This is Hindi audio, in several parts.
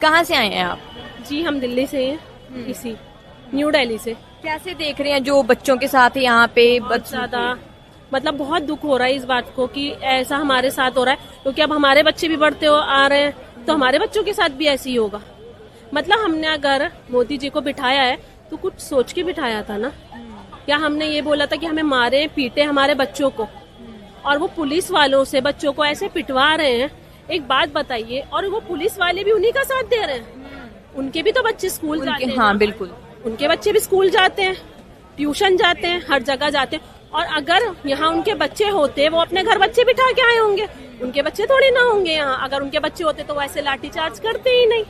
कहाँ से आए हैं आप? जी हम दिल्ली से हैं, इसी न्यू दिल्ली से। कैसे देख रहे हैं जो बच्चों के साथ यहाँ पे बहुत ज्यादा मतलब बहुत दुख हो रहा है इस बात को कि ऐसा हमारे साथ हो रहा है, क्योंकि अब हमारे बच्चे भी बढ़ते हो आ रहे हैं तो हमारे बच्चों के साथ भी ऐसे ही होगा। मतलब हमने अगर मोदी जी को बिठाया है तो कुछ सोच के बिठाया था ना। क्या हमने ये बोला था कि हमें मारे पीटे हमारे बच्चों को, और वो पुलिस वालों से बच्चों को ऐसे पिटवा रहे हैं। एक बात बताइए, और वो पुलिस वाले भी उन्हीं का साथ दे रहे हैं। उनके भी तो बच्चे स्कूल जाते हैं। हाँ बिल्कुल, उनके बच्चे भी स्कूल जाते हैं, ट्यूशन जाते हैं, हर जगह जाते हैं। और अगर यहाँ उनके बच्चे होते, वो अपने घर बच्चे बिठा के आए होंगे। उनके बच्चे थोड़ी ना होंगे यहाँ। अगर उनके बच्चे होते तो वैसे लाठी चार्ज करते ही नहीं।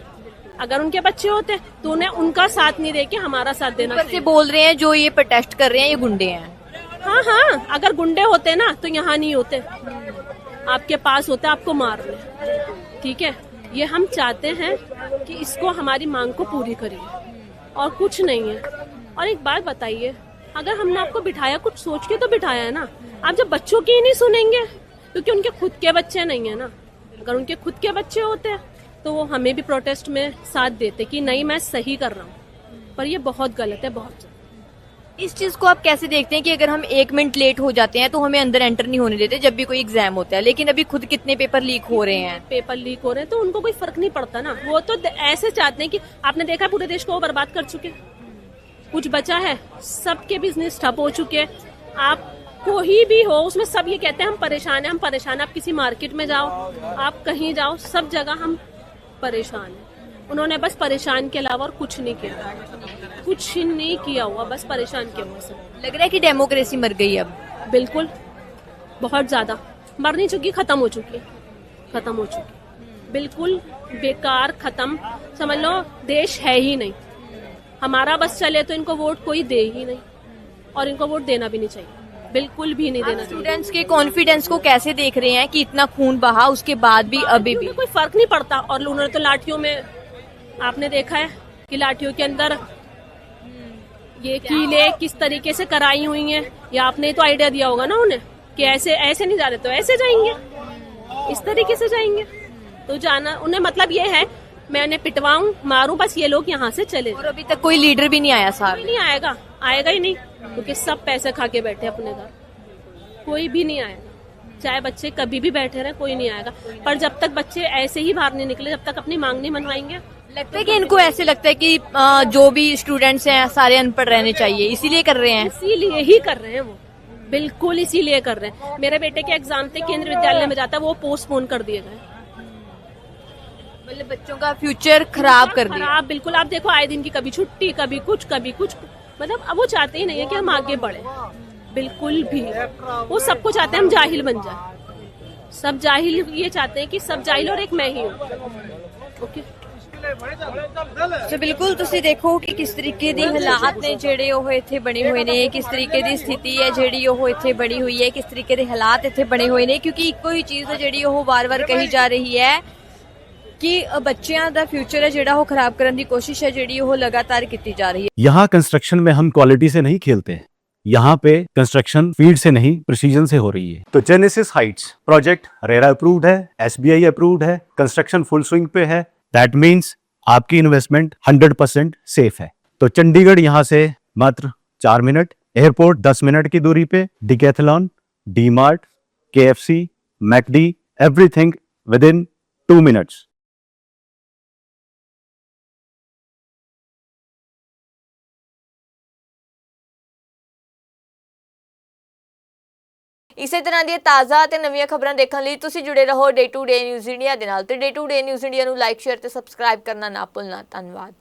अगर उनके बच्चे होते तो उन्हें उनका साथ नहीं देके हमारा साथ देना ऊपर से चाहिए। बोल रहे हैं जो ये प्रोटेस्ट कर रहे हैं ये गुंडे हैं। हाँ हाँ, अगर गुंडे होते ना तो यहाँ नहीं होते, आपके पास होते, आपको मार ले। ठीक है, ये हम चाहते हैं कि इसको हमारी मांग को पूरी करिए और कुछ नहीं है। और एक बात बताइए, अगर हमने आपको बिठाया कुछ सोच के तो बिठाया है ना। आप जब बच्चों की ही नहीं सुनेंगे, क्योंकि उनके खुद के बच्चे नहीं है ना। अगर उनके खुद के बच्चे होते तो वो हमें भी प्रोटेस्ट में साथ देते कि नहीं मैं सही कर रहा हूँ। पर ये बहुत गलत है, बहुत। इस चीज को आप कैसे देखते हैं कि अगर हम 1 मिनट लेट हो जाते हैं तो हमें अंदर एंटर नहीं होने देते जब भी कोई एग्जाम होता है, लेकिन अभी खुद कितने पेपर लीक हो रहे हैं। पेपर लीक हो रहे हैं तो उनको कोई फर्क नहीं पड़ता ना। वो तो ऐसे चाहते हैं कि आपने देखा पूरे देश को वो बर्बाद कर चुके। कुछ बचा है, सबके बिजनेस ठप हो चुके। आप कोई भी हो उसमें सब ये कहते हैं हम परेशान हैं, हम परेशान हैं। आप किसी मार्केट में जाओ, आप कहीं जाओ, सब जगह हम परेशान हैं। उन्होंने बस परेशान के अलावा और कुछ नहीं किया, कुछ नहीं किया हुआ, बस परेशान किया हुआ सब। लग रहा है कि डेमोक्रेसी मर गई अब। बिल्कुल, बहुत ज्यादा मर नहीं चुकी, खत्म हो चुकी, खत्म हो चुकी, बिल्कुल बेकार खत्म। समझ लो देश है ही नहीं। हमारा बस चले तो इनको वोट कोई दे ही नहीं, और इनको वोट देना भी नहीं चाहिए, बिल्कुल भी नहीं देना चाहिए। स्टूडेंट्स के कॉन्फिडेंस को कैसे देख रहे हैं कि इतना खून बहा उसके बाद भी अभी भी कोई फर्क नहीं पड़ता। और उन्होंने तो लाठियों में, आपने देखा है कि लाठियों के अंदर ये कीले किस तरीके से कराई हुई हैं। या आपने तो आइडिया दिया होगा ना उन्हें कि ऐसे ऐसे नहीं जा रहे तो ऐसे जाएंगे, इस तरीके से जाएंगे। तो जाना उन्हें मतलब ये है मैं उन्हें पिटवाऊं, मारूं, बस ये लोग यहाँ से चले। और अभी तक कोई लीडर भी नहीं आया साहब। कोई नहीं आएगा, आएगा ही नहीं, क्योंकि सब पैसे खा के बैठे अपने घर। कोई भी नहीं आएगा, चाहे बच्चे कभी भी बैठे रहे, कोई नहीं आएगा। पर जब तक बच्चे ऐसे ही बाहर नहीं निकले, जब तक अपनी मांग नहीं मनवाएंगे। लगता है कि इनको ऐसे लगता है कि जो भी स्टूडेंट्स हैं सारे अनपढ़ रहने चाहिए, इसीलिए कर रहे हैं। इसीलिए ही कर रहे हैं वो, बिल्कुल इसीलिए कर रहे हैं। मेरे बेटे के एग्जाम थे, केंद्रीय विद्यालय में जाता, वो पोस्टपोन कर दिए गए। मतलब बच्चों का फ्यूचर खराब कर दिया। खराब, बिल्कुल। आप देखो आए दिन की कभी छुट्टी, कभी कुछ, कभी कुछ। मतलब अब वो चाहते ही नहीं है कि हम आगे बढ़े, बिल्कुल भी। वो सबको चाहते हैं हम जाहिल बन जाए। सब जाहिल ये चाहते हैं कि सब जाहिल और एक मैं ही हूँ। ओके, तो बिल्कुल ਤੁਸੀਂ ਦੇਖੋ ਕਿ ਕਿਸ ਤਰੀਕੇ ਦੇ ਹਾਲਾਤ ਨੇ ਜਿਹੜੇ ਉਹ ਇੱਥੇ ਬਣੇ ਹੋਏ ਨੇ, ਕਿਸ ਤਰੀਕੇ ਦੀ ਸਥਿਤੀ ਹੈ ਜਿਹੜੀ ਉਹ ਇੱਥੇ ਬਣੀ ਹੋਈ ਹੈ, ਕਿਸ ਤਰੀਕੇ ਦੇ ਹਾਲਾਤ ਇੱਥੇ ਬਣੇ ਹੋਏ ਨੇ, ਕਿਉਂਕਿ ਇੱਕੋ ਹੀ ਚੀਜ਼ ਜਿਹੜੀ ਉਹ ਵਾਰ-ਵਾਰ ਕਹੀ ਜਾ ਰਹੀ ਹੈ कि बच्चों का फ्यूचर है ਜਿਹੜਾ ਉਹ खराब करने की कोशिश है ਜਿਹੜੀ ਉਹ लगातार की जा रही है। यहाँ कंस्ट्रक्शन में हम क्वालिटी से नहीं खेलते हैं। यहाँ पे कंस्ट्रक्शन फील्ड से नहीं प्रिसीजन से हो रही है। तो genesis Heights project RERA approved है, SBI अप्रूव्ड है, कंस्ट्रक्शन फुल स्विंग पे है। दैट मीन्स आपकी इन्वेस्टमेंट 100% सेफ है। तो चंडीगढ़ यहाँ से मात्र 4 मिनट, एयरपोर्ट 10 मिनट की दूरी पे, decathlon, DMart, KFC, McD, everything with in 2 minutes. ਇਸੇ ਤਰ੍ਹਾਂ ਦੀਆਂ ਤਾਜ਼ਾ ਤੇ ਨਵੀਆਂ ਖਬਰਾਂ ਦੇਖਣ ਲਈ ਤੁਸੀਂ ਜੁੜੇ ਰਹੋ day to day news India ਦੇ ਨਾਲ। ਤੇ day to day news India ਨੂੰ ਲਾਈਕ, ਸ਼ੇਅਰ ਤੇ ਸਬਸਕ੍ਰਾਈਬ ਕਰਨਾ ਨਾ ਭੁੱਲਣਾ। ਧੰਨਵਾਦ।